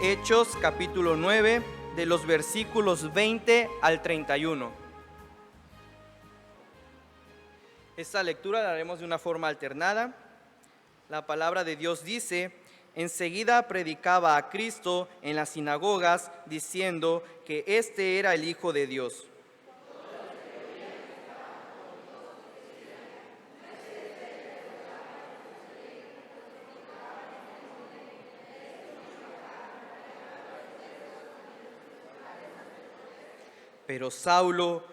Hechos capítulo 9, de los versículos 20 al 31. Esta lectura la haremos de una forma alternada. La palabra de Dios dice: enseguida predicaba a Cristo en las sinagogas, diciendo que éste era el Hijo de Dios. Pero Saulo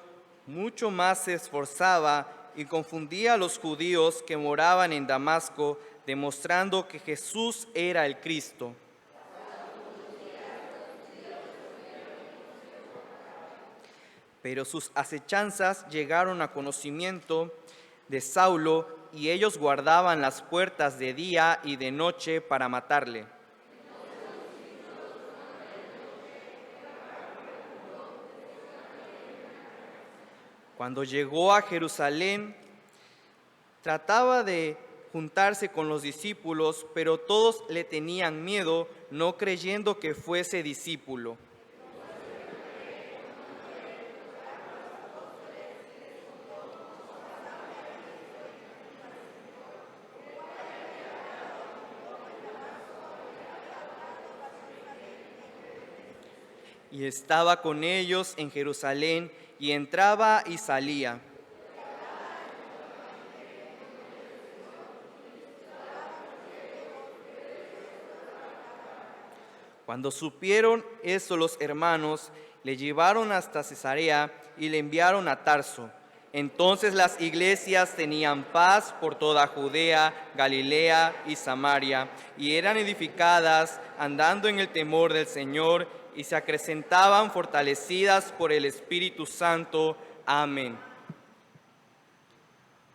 mucho más se esforzaba y confundía a los judíos que moraban en Damasco, demostrando que Jesús era el Cristo. Pero sus acechanzas llegaron a conocimiento de Saulo, y ellos guardaban las puertas de día y de noche para matarle. Cuando llegó a Jerusalén, trataba de juntarse con los discípulos, pero todos le tenían miedo, no creyendo que fuese discípulo. Y estaba con ellos en Jerusalén, y entraba y salía. Cuando supieron eso los hermanos, le llevaron hasta Cesarea y le enviaron a Tarso. Entonces las iglesias tenían paz por toda Judea, Galilea y Samaria, y eran edificadas andando en el temor del Señor, y se acrecentaban fortalecidas por el Espíritu Santo. Amén.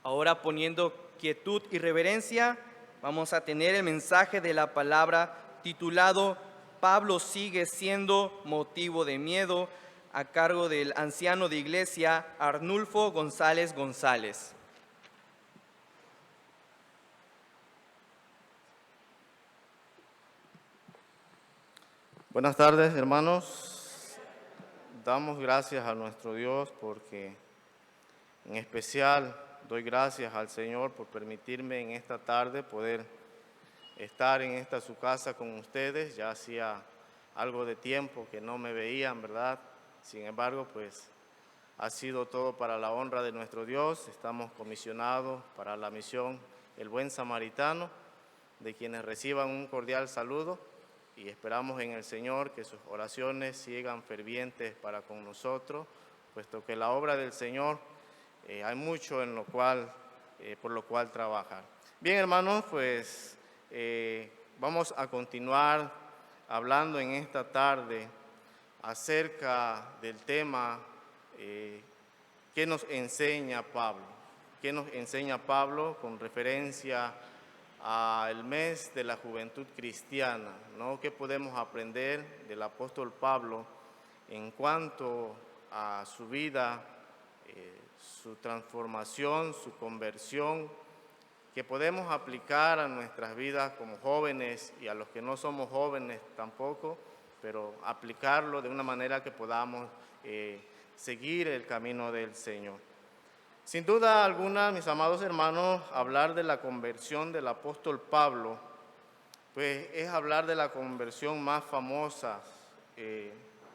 Ahora, poniendo quietud y reverencia, vamos a tener el mensaje de la palabra titulado Pablo sigue siendo motivo de miedo, a cargo del anciano de iglesia Arnulfo González González. Buenas tardes, hermanos. Damos gracias a nuestro Dios porque en especial doy gracias al Señor por permitirme en esta tarde poder estar en esta su casa con ustedes. Ya hacía algo de tiempo que no me veían, ¿verdad? Sin embargo, pues ha sido todo para la honra de nuestro Dios. Estamos comisionados para la misión El Buen Samaritano, de quienes reciban un cordial saludo. Y esperamos en el Señor que sus oraciones sigan fervientes para con nosotros, puesto que la obra del Señor hay mucho en por lo cual trabajar. Bien, hermanos, pues vamos a continuar hablando en esta tarde acerca del tema ¿qué nos enseña Pablo? ¿Qué nos enseña Pablo con referencia al mes de la juventud cristiana, ¿no? ¿Qué podemos aprender del apóstol Pablo en cuanto a su vida, su transformación, su conversión, que podemos aplicar a nuestras vidas como jóvenes y a los que no somos jóvenes tampoco, pero aplicarlo de una manera que podamos seguir el camino del Señor? Sin duda alguna, mis amados hermanos, hablar de la conversión del apóstol Pablo, pues es hablar de la conversión más famosa,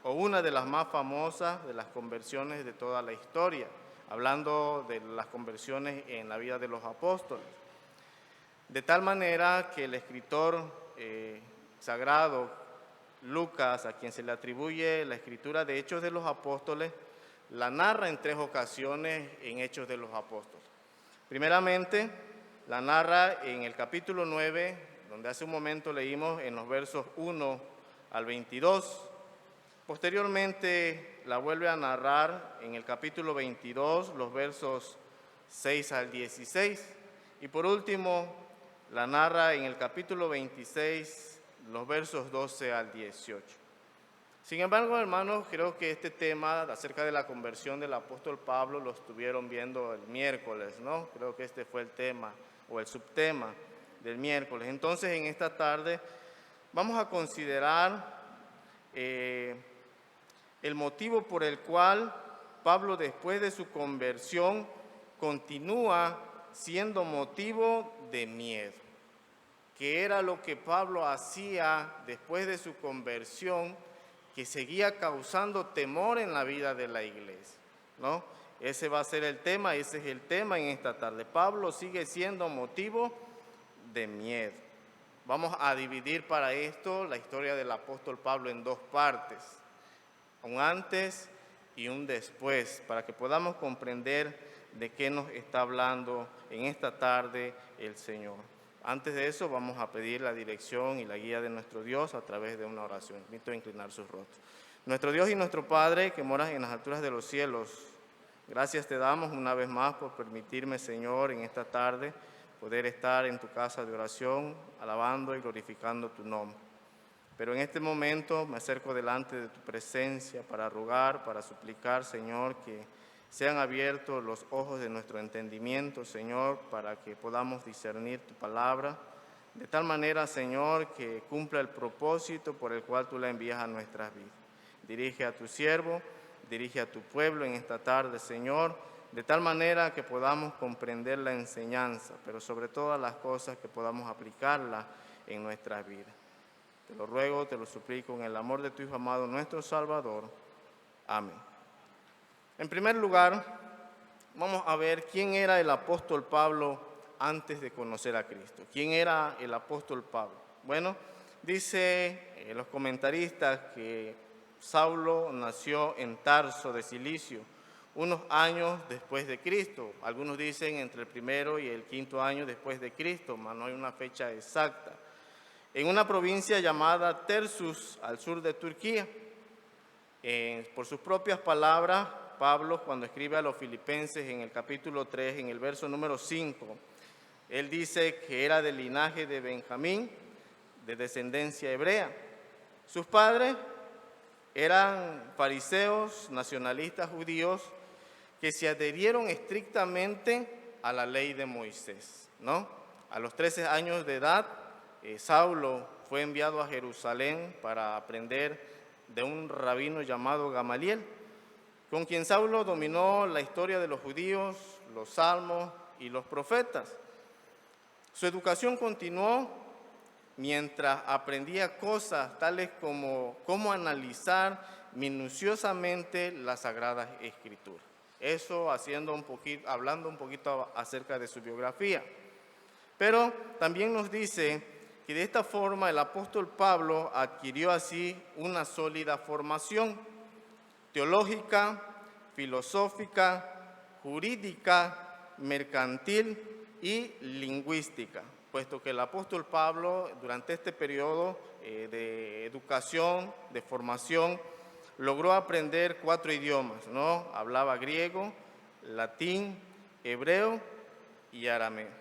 o una de las más famosas de las conversiones de toda la historia, hablando de las conversiones en la vida de los apóstoles. De tal manera que el escritor sagrado, Lucas, a quien se le atribuye la escritura de Hechos de los Apóstoles, la narra en 3 ocasiones en Hechos de los Apóstoles. Primeramente, la narra en el capítulo 9, donde hace un momento leímos en los versos 1 al 22. Posteriormente, la vuelve a narrar en el capítulo 22, los versos 6 al 16. Y por último, la narra en el capítulo 26, los versos 12 al 18. Sin embargo, hermanos, creo que este tema acerca de la conversión del apóstol Pablo lo estuvieron viendo el miércoles, ¿no? Creo que este fue el tema o el subtema del miércoles. Entonces, en esta tarde vamos a considerar el motivo por el cual Pablo, después de su conversión, continúa siendo motivo de miedo. ¿Qué era lo que Pablo hacía después de su conversión que seguía causando temor en la vida de la iglesia? ¿No? Ese va a ser el tema, ese es el tema en esta tarde. Pablo sigue siendo motivo de miedo. Vamos a dividir para esto la historia del apóstol Pablo en dos partes, un antes y un después, para que podamos comprender de qué nos está hablando en esta tarde el Señor. Antes de eso vamos a pedir la dirección y la guía de nuestro Dios a través de una oración. Invito a inclinar sus rostros. Nuestro Dios y nuestro Padre, que moras en las alturas de los cielos, gracias te damos una vez más por permitirme, Señor, en esta tarde poder estar en tu casa de oración, alabando y glorificando tu nombre. Pero en este momento me acerco delante de tu presencia para rogar, para suplicar, Señor, que sean abiertos los ojos de nuestro entendimiento, Señor, para que podamos discernir tu palabra, de tal manera, Señor, que cumpla el propósito por el cual tú la envías a nuestras vidas. Dirige a tu siervo, dirige a tu pueblo en esta tarde, Señor, de tal manera que podamos comprender la enseñanza, pero sobre todas las cosas que podamos aplicarla en nuestras vidas. Te lo ruego, te lo suplico en el amor de tu Hijo amado, nuestro Salvador. Amén. En primer lugar, vamos a ver quién era el apóstol Pablo antes de conocer a Cristo. ¿Quién era el apóstol Pablo? Bueno, dice los comentaristas que Saulo nació en Tarso de Cilicio, unos años después de Cristo. Algunos dicen entre el primero y el quinto año después de Cristo, mas no hay una fecha exacta. En una provincia llamada Tersus, al sur de Turquía. Por sus propias palabras, Pablo, cuando escribe a los filipenses en el capítulo 3, en el verso número 5, él dice que era del linaje de Benjamín, de descendencia hebrea. Sus padres eran fariseos, nacionalistas judíos, que se adherieron estrictamente a la ley de Moisés, ¿no? A los 13 años de edad, Saulo fue enviado a Jerusalén para aprender de un rabino llamado Gamaliel, con quien Saulo dominó la historia de los judíos, los salmos y los profetas. Su educación continuó mientras aprendía cosas tales como cómo analizar minuciosamente las Sagradas Escrituras. Eso hablando un poquito acerca de su biografía. Pero también nos dice que de esta forma el apóstol Pablo adquirió así una sólida formación teológica, filosófica, jurídica, mercantil y lingüística, puesto que el apóstol Pablo durante este periodo de educación, de formación, logró aprender 4 idiomas, ¿no? Hablaba griego, latín, hebreo y arameo.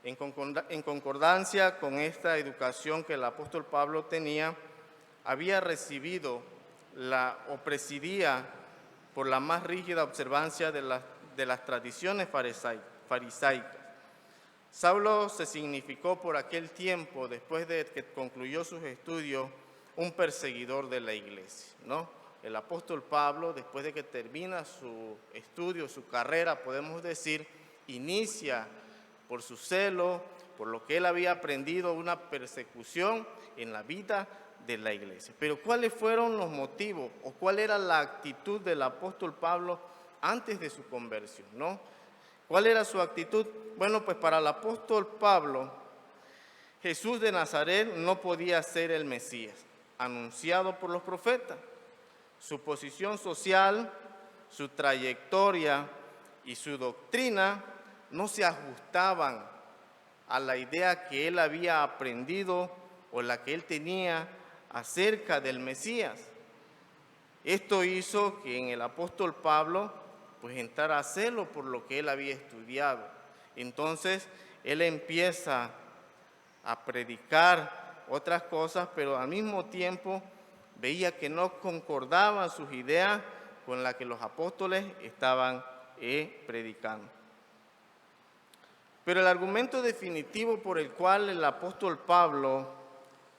En concordancia con esta educación que el apóstol Pablo tenía, había recibido o presidía por la más rígida observancia de las tradiciones farisaicas. Saulo se significó por aquel tiempo, después de que concluyó sus estudios, un perseguidor de la iglesia, ¿no? El apóstol Pablo, después de que termina su estudio, su carrera, podemos decir, inicia por su celo, por lo que él había aprendido, una persecución en la vida de la iglesia. Pero ¿cuáles fueron los motivos o cuál era la actitud del apóstol Pablo antes de su conversión, ¿no? ¿Cuál era su actitud? Bueno, pues para el apóstol Pablo, Jesús de Nazaret no podía ser el Mesías anunciado por los profetas. Su posición social, su trayectoria y su doctrina no se ajustaban a la idea que él había aprendido o la que él tenía acerca del Mesías. Esto hizo que en el apóstol Pablo pues entrara a celo por lo que él había estudiado. Entonces él empieza a predicar otras cosas, pero al mismo tiempo veía que no concordaban sus ideas con las que los apóstoles estaban predicando. Pero el argumento definitivo por el cual el apóstol Pablo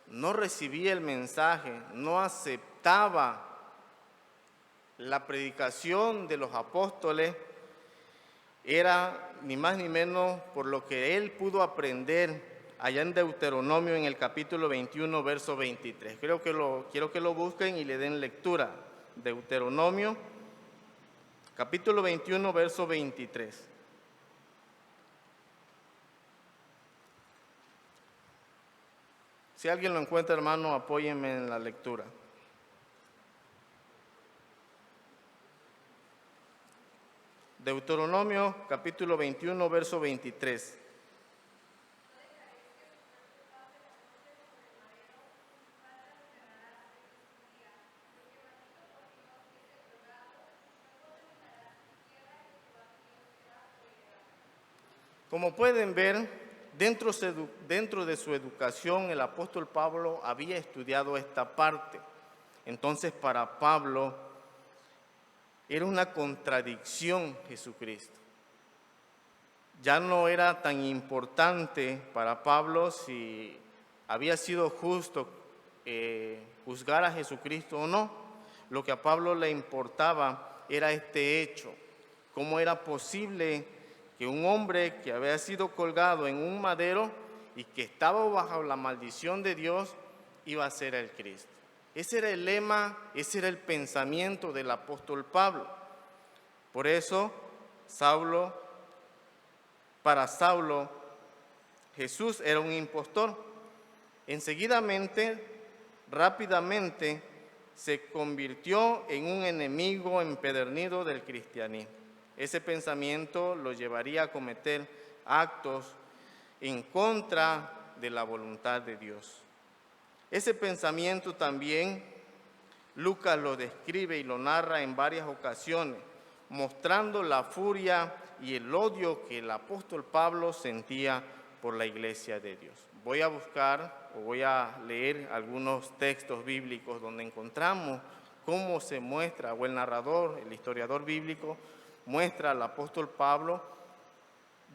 no recibía el mensaje, no aceptaba la predicación de los apóstoles, era ni más ni menos por lo que él pudo aprender allá en Deuteronomio en el capítulo 21, verso 23. Quiero que lo busquen y le den lectura. Deuteronomio, capítulo 21, verso 23. Si alguien lo encuentra, hermano, apóyenme en la lectura. Deuteronomio, capítulo 21, verso 23. Como pueden ver, dentro de su educación, el apóstol Pablo había estudiado esta parte. Entonces, para Pablo era una contradicción Jesucristo. Ya no era tan importante para Pablo si había sido justo juzgar a Jesucristo o no. Lo que a Pablo le importaba era este hecho: cómo era posible que un hombre que había sido colgado en un madero y que estaba bajo la maldición de Dios iba a ser el Cristo. Ese era el lema, ese era el pensamiento del apóstol Pablo. Por eso, para Saulo, Jesús era un impostor. Rápidamente, se convirtió en un enemigo empedernido del cristianismo. Ese pensamiento lo llevaría a cometer actos en contra de la voluntad de Dios. Ese pensamiento también Lucas lo describe y lo narra en varias ocasiones, mostrando la furia y el odio que el apóstol Pablo sentía por la iglesia de Dios. Voy a leer algunos textos bíblicos donde encontramos cómo se muestra, o el narrador, el historiador bíblico, muestra al apóstol Pablo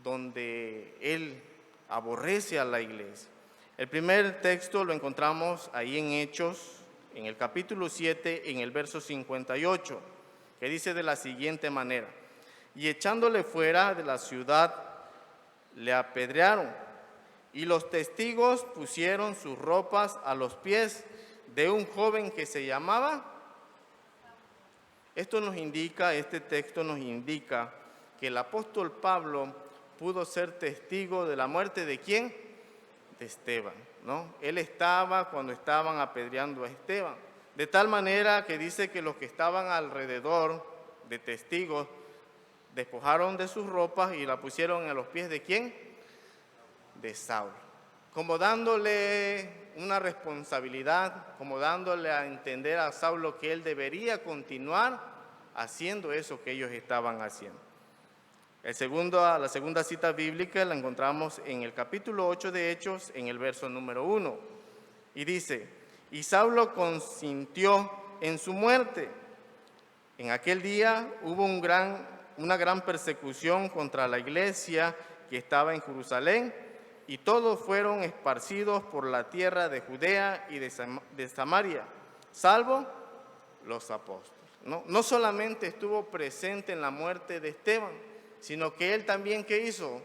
donde él aborrece a la iglesia. El primer texto lo encontramos ahí en Hechos, en el capítulo 7, en el verso 58, que dice de la siguiente manera: y echándole fuera de la ciudad, le apedrearon, y los testigos pusieron sus ropas a los pies de un joven que se llamaba. Este texto nos indica que el apóstol Pablo pudo ser testigo de la muerte ¿de quién? De Esteban, ¿no? Él estaba cuando estaban apedreando a Esteban, de tal manera que dice que los que estaban alrededor de testigos despojaron de sus ropas y la pusieron a los pies ¿de quién? De Saulo, como dándole una responsabilidad, como dándole a entender a Saulo que él debería continuar haciendo eso que ellos estaban haciendo. La segunda cita bíblica la encontramos en el capítulo 8 de Hechos, en el verso número 1, y dice: y Saulo consintió en su muerte. En aquel día hubo una gran persecución contra la iglesia que estaba en Jerusalén, y todos fueron esparcidos por la tierra de Judea y de Samaria, salvo los apóstoles. No solamente estuvo presente en la muerte de Esteban, sino que él también, ¿qué hizo?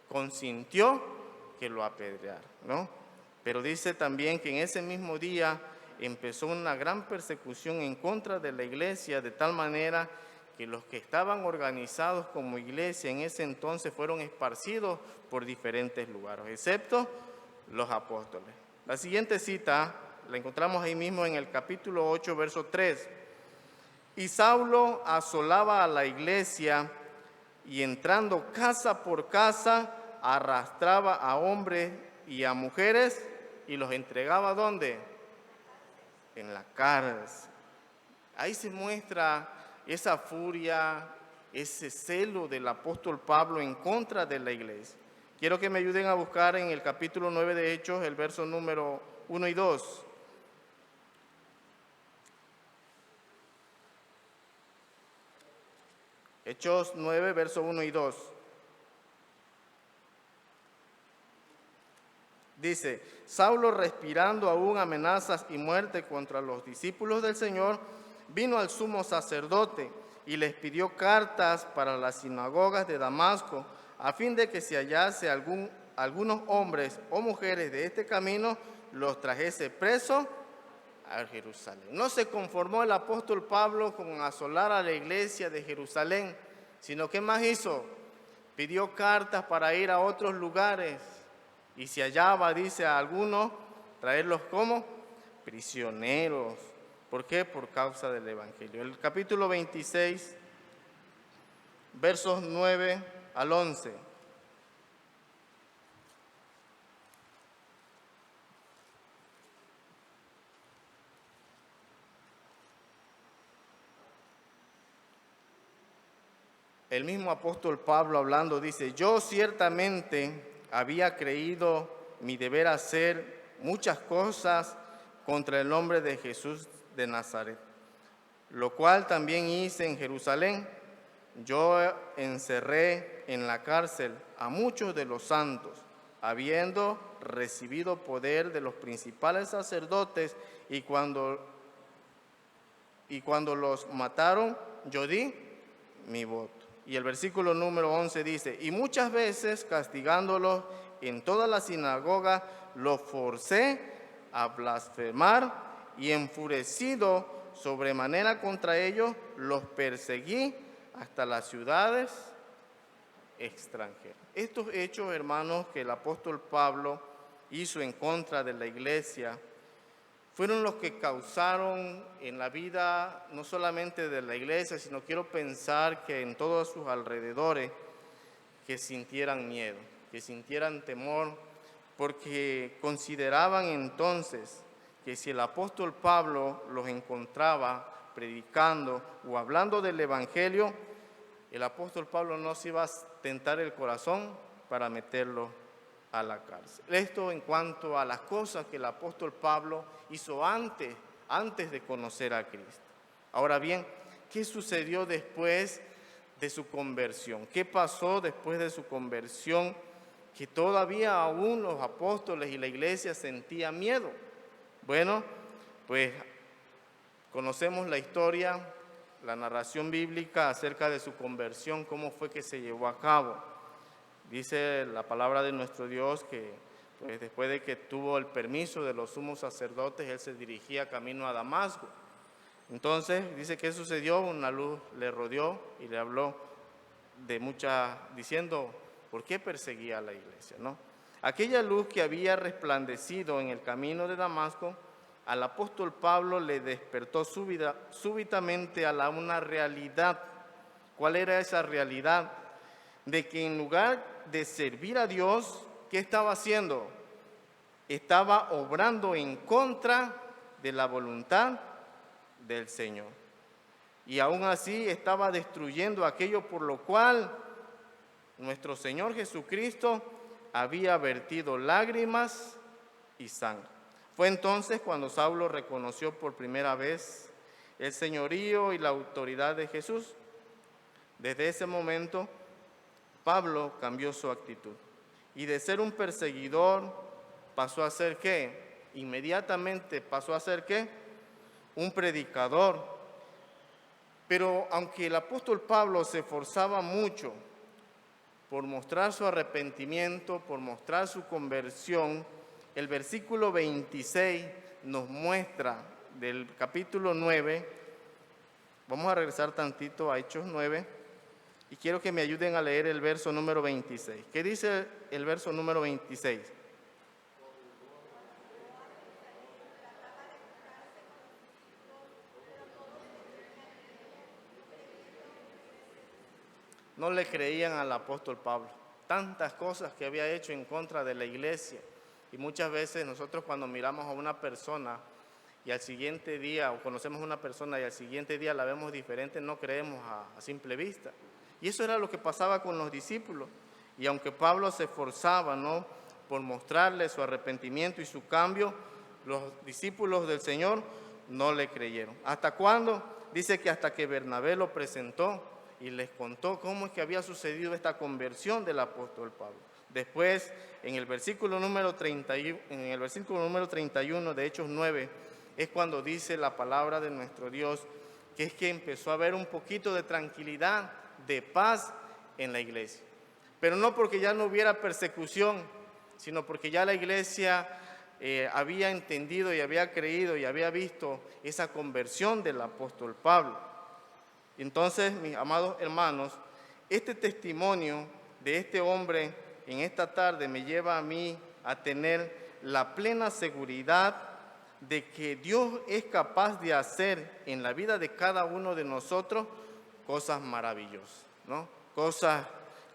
Consintió que lo apedrearan, ¿no? Pero dice también que en ese mismo día empezó una gran persecución en contra de la iglesia, de tal manera que los que estaban organizados como iglesia en ese entonces fueron esparcidos por diferentes lugares, excepto los apóstoles. La siguiente cita la encontramos ahí mismo en el capítulo 8, verso 3. Y Saulo asolaba a la iglesia y entrando casa por casa arrastraba a hombres y a mujeres y los entregaba ¿dónde? En la cárcel. Ahí se muestra esa furia, ese celo del apóstol Pablo en contra de la iglesia. Quiero que me ayuden a buscar en el capítulo 9 de Hechos, el verso número 1 y 2. Hechos 9, verso 1 y 2. Dice, Saulo, respirando aún amenazas y muerte contra los discípulos del Señor, vino al sumo sacerdote y les pidió cartas para las sinagogas de Damasco, a fin de que si hallase algunos hombres o mujeres de este camino, los trajese presos a Jerusalén. No se conformó el apóstol Pablo con asolar a la iglesia de Jerusalén, sino que más hizo, pidió cartas para ir a otros lugares, y si hallaba, dice, a algunos, traerlos como prisioneros. ¿Por qué? Por causa del evangelio. El capítulo 26, versos 9 al 11. El mismo apóstol Pablo hablando dice, yo ciertamente había creído mi deber hacer muchas cosas contra el nombre de Jesús de Nazaret, lo cual también hice en Jerusalén. Yo encerré en la cárcel a muchos de los santos, habiendo recibido poder de los principales sacerdotes, y cuando los mataron, yo di mi voto. Y el versículo número 11 dice, y muchas veces castigándolos en toda la sinagoga, los forcé a blasfemar, y enfurecido sobremanera contra ellos, los perseguí hasta las ciudades extranjeras. Estos hechos, hermanos, que el apóstol Pablo hizo en contra de la iglesia, fueron los que causaron en la vida no solamente de la iglesia, sino quiero pensar que en todos sus alrededores, que sintieran miedo, que sintieran temor, porque consideraban entonces que si el apóstol Pablo los encontraba predicando o hablando del evangelio, el apóstol Pablo no se iba a tentar el corazón para meterlo a la cárcel. Esto en cuanto a las cosas que el apóstol Pablo hizo antes de conocer a Cristo. Ahora bien, ¿qué sucedió después de su conversión? ¿Qué pasó después de su conversión? Que todavía aún los apóstoles y la iglesia sentían miedo. Bueno, pues conocemos la historia, la narración bíblica acerca de su conversión, cómo fue que se llevó a cabo. Dice la palabra de nuestro Dios que pues, después de que tuvo el permiso de los sumos sacerdotes, él se dirigía camino a Damasco. Entonces, dice que sucedió, una luz le rodeó y le habló diciendo, ¿por qué perseguía a la iglesia? ¿No? Aquella luz que había resplandecido en el camino de Damasco, al apóstol Pablo le despertó súbitamente a una realidad. ¿Cuál era esa realidad? De que en lugar de servir a Dios, ¿qué estaba haciendo? Estaba obrando en contra de la voluntad del Señor. Y aún así estaba destruyendo aquello por lo cual nuestro Señor Jesucristo había vertido lágrimas y sangre. Fue entonces cuando Saulo reconoció por primera vez el señorío y la autoridad de Jesús. Desde ese momento, Pablo cambió su actitud y de ser un perseguidor pasó a ser ¿qué? Inmediatamente pasó a ser ¿qué? Un predicador. Pero aunque el apóstol Pablo se esforzaba mucho por mostrar su arrepentimiento, por mostrar su conversión, el versículo 26 nos muestra del capítulo 9, vamos a regresar tantito a Hechos 9, y quiero que me ayuden a leer el verso número 26. ¿Qué dice el verso número 26? No le creían al apóstol Pablo. Tantas cosas que había hecho en contra de la iglesia. Y muchas veces nosotros cuando miramos a una persona y al siguiente día, o conocemos a una persona y al siguiente día la vemos diferente, no creemos a simple vista. Y eso era lo que pasaba con los discípulos. Y aunque Pablo se esforzaba, ¿no?, por mostrarles su arrepentimiento y su cambio, los discípulos del Señor no le creyeron. ¿Hasta cuándo? Dice que hasta que Bernabé lo presentó y les contó cómo es que había sucedido esta conversión del apóstol Pablo. Después en el versículo número 31 de Hechos 9, es cuando dice la palabra de nuestro Dios, que es que empezó a haber un poquito de tranquilidad, de paz en la iglesia. Pero no porque ya no hubiera persecución, sino porque ya la iglesia había entendido y había creído y había visto esa conversión del apóstol Pablo. Entonces, mis amados hermanos, este testimonio de este hombre en esta tarde me lleva a mí a tener la plena seguridad de que Dios es capaz de hacer en la vida de cada uno de nosotros cosas maravillosas, ¿no? Cosas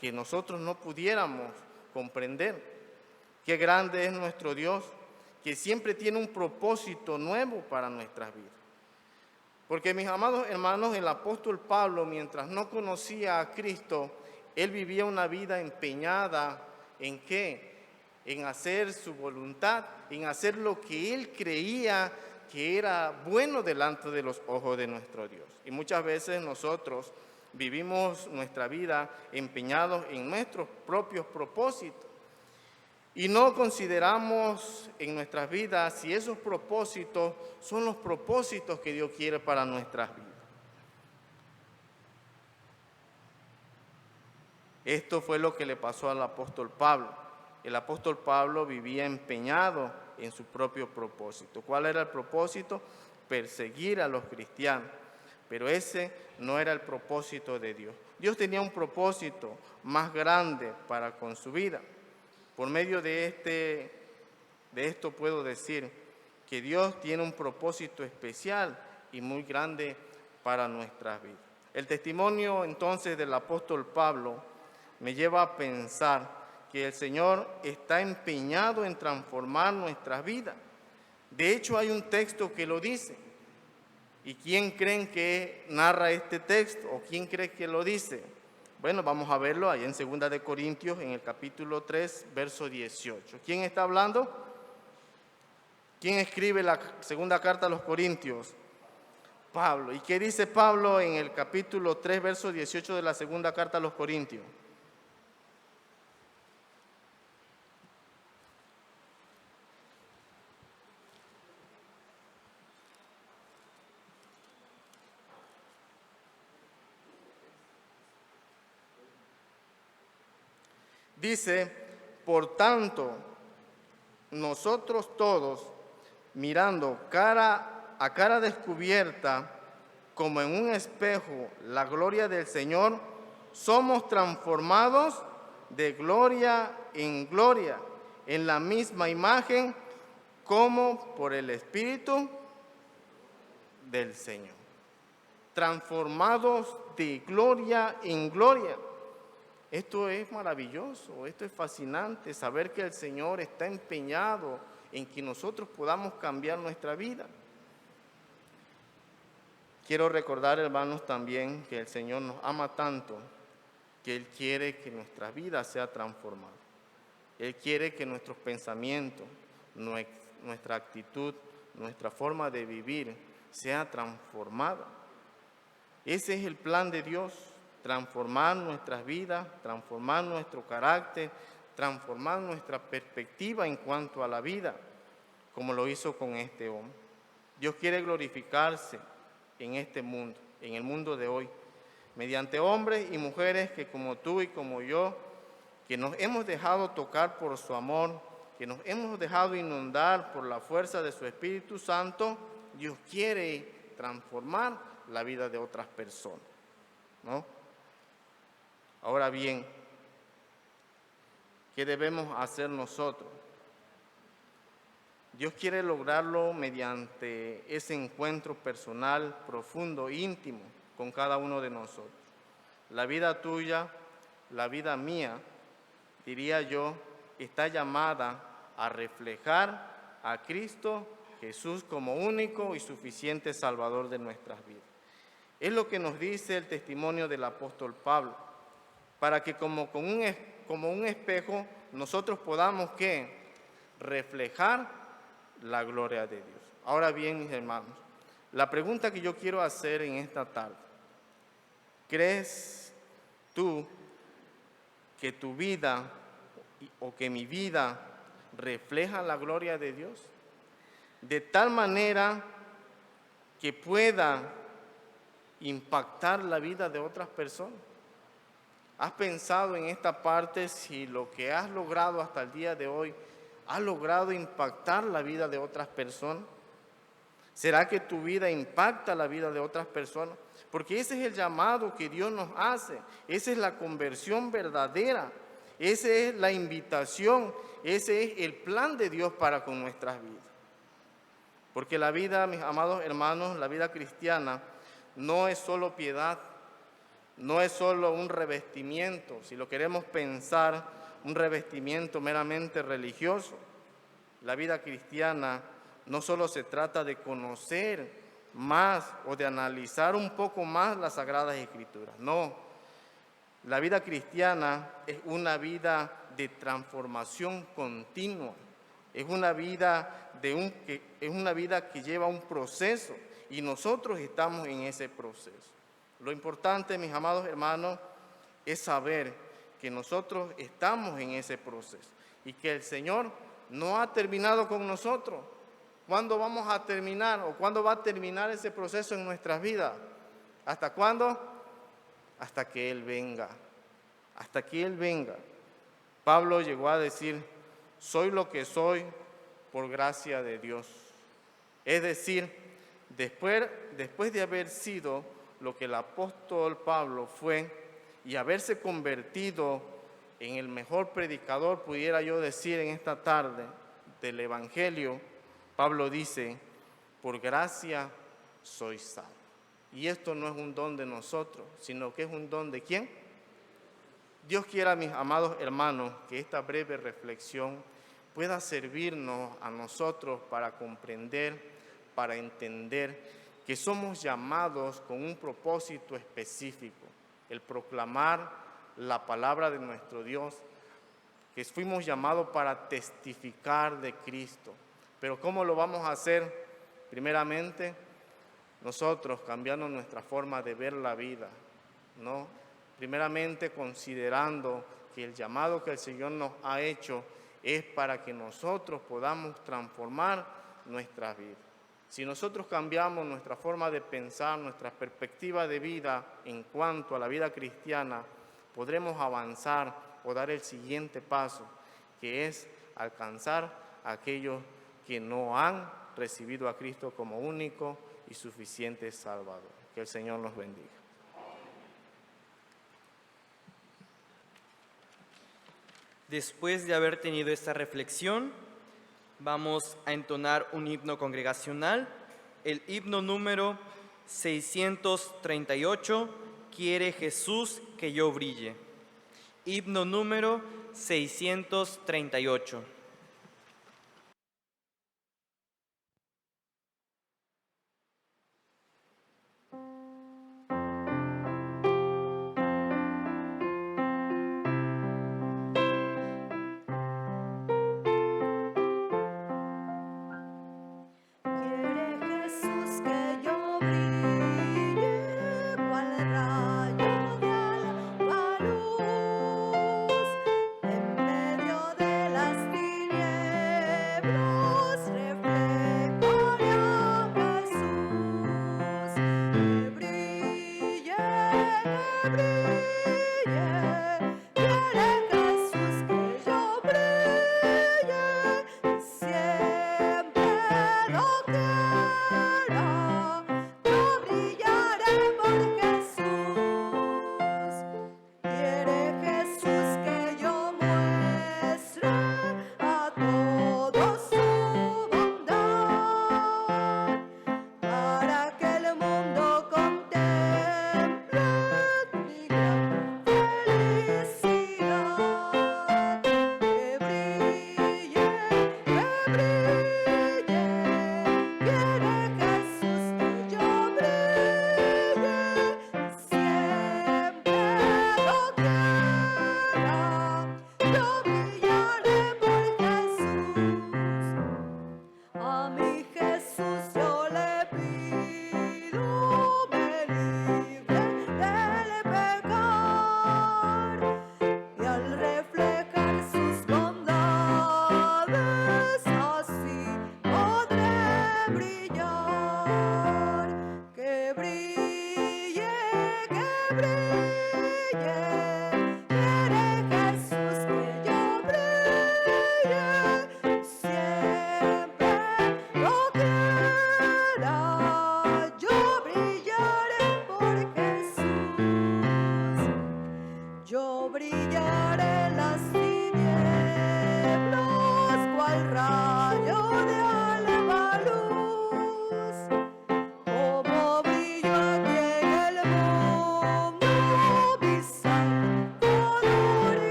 que nosotros no pudiéramos comprender. Qué grande es nuestro Dios, que siempre tiene un propósito nuevo para nuestras vidas. Porque, mis amados hermanos, el apóstol Pablo, mientras no conocía a Cristo, él vivía una vida empeñada ¿en qué? En hacer su voluntad, en hacer lo que él creía que era bueno delante de los ojos de nuestro Dios. Y muchas veces nosotros vivimos nuestra vida empeñados en nuestros propios propósitos y no consideramos en nuestras vidas si esos propósitos son los propósitos que Dios quiere para nuestras vidas. Esto fue lo que le pasó al apóstol Pablo. El apóstol Pablo vivía empeñado en su propio propósito. ¿Cuál era el propósito? Perseguir a los cristianos. Pero ese no era el propósito de Dios. Dios tenía un propósito más grande para con su vida. Por medio de esto puedo decir que Dios tiene un propósito especial y muy grande para nuestras vidas. El testimonio entonces del apóstol Pablo me lleva a pensar que el Señor está empeñado en transformar nuestras vidas. De hecho, hay un texto que lo dice. ¿Y quién creen que narra este texto? ¿O quién cree que lo dice? Bueno, vamos a verlo ahí en 2 de Corintios, en el capítulo 3, verso 18. ¿Quién está hablando? ¿Quién escribe la segunda carta a los Corintios? Pablo. ¿Y qué dice Pablo en el capítulo 3, verso 18 de la segunda carta a los Corintios? Dice, por tanto, nosotros todos, mirando cara a cara descubierta, como en un espejo, la gloria del Señor, somos transformados de gloria en gloria, en la misma imagen, como por el Espíritu del Señor. Transformados de gloria en gloria. Esto es maravilloso, esto es fascinante, saber que el Señor está empeñado en que nosotros podamos cambiar nuestra vida. Quiero recordar, hermanos, también que el Señor nos ama tanto que Él quiere que nuestra vida sea transformada. Él quiere que nuestros pensamientos, nuestra actitud, nuestra forma de vivir sea transformada. Ese es el plan de Dios. Transformar nuestras vidas, transformar nuestro carácter, transformar nuestra perspectiva en cuanto a la vida, como lo hizo con este hombre. Dios quiere glorificarse en este mundo, en el mundo de hoy, mediante hombres y mujeres que como tú y como yo, que nos hemos dejado tocar por su amor, que nos hemos dejado inundar por la fuerza de su Espíritu Santo. Dios quiere transformar la vida de otras personas, ¿no? Ahora bien, ¿qué debemos hacer nosotros? Dios quiere lograrlo mediante ese encuentro personal, profundo, íntimo con cada uno de nosotros. La vida tuya, la vida mía, diría yo, está llamada a reflejar a Cristo Jesús como único y suficiente Salvador de nuestras vidas. Es lo que nos dice el testimonio del apóstol Pablo, para que como un espejo nosotros podamos ¿qué? Reflejar la gloria de Dios. Ahora bien, mis hermanos, la pregunta que yo quiero hacer en esta tarde, ¿crees tú que tu vida o que mi vida refleja la gloria de Dios, de tal manera que pueda impactar la vida de otras personas. ¿Has pensado en esta parte si lo que has logrado hasta el día de hoy ha logrado impactar la vida de otras personas? ¿Será que tu vida impacta la vida de otras personas? Porque ese es el llamado que Dios nos hace, esa es la conversión verdadera, esa es la invitación, ese es el plan de Dios para con nuestras vidas. Porque la vida, mis amados hermanos, la vida cristiana no es solo piedad, no es solo un revestimiento, si lo queremos pensar, un revestimiento meramente religioso. La vida cristiana no solo se trata de conocer más o de analizar un poco más las Sagradas Escrituras, no. La vida cristiana es una vida de transformación continua, es una vida que lleva un proceso y nosotros estamos en ese proceso. Lo importante, mis amados hermanos, es saber que nosotros estamos en ese proceso y que el Señor no ha terminado con nosotros. ¿Cuándo vamos a terminar o cuándo va a terminar ese proceso en nuestras vidas? ¿Hasta cuándo? Hasta que Él venga. Hasta que Él venga. Pablo llegó a decir, soy lo que soy por gracia de Dios. Es decir, después de haber sido lo que el apóstol Pablo fue y haberse convertido en el mejor predicador, pudiera yo decir en esta tarde, del Evangelio, Pablo dice, por gracia soy salvo. Y esto no es un don de nosotros, sino que es un don de ¿quién? Dios quiera, mis amados hermanos, que esta breve reflexión pueda servirnos a nosotros para comprender, para entender que somos llamados con un propósito específico, el proclamar la palabra de nuestro Dios, que fuimos llamados para testificar de Cristo. Pero ¿cómo lo vamos a hacer? Primeramente, nosotros cambiando nuestra forma de ver la vida, ¿no? Primeramente considerando que el llamado que el Señor nos ha hecho es para que nosotros podamos transformar nuestras vidas. Si nosotros cambiamos nuestra forma de pensar, nuestra perspectiva de vida en cuanto a la vida cristiana, podremos avanzar o dar el siguiente paso, que es alcanzar a aquellos que no han recibido a Cristo como único y suficiente Salvador. Que el Señor los bendiga. Después de haber tenido esta reflexión, vamos a entonar un himno congregacional, el himno número 638, Quiere Jesús que yo brille. Himno número 638.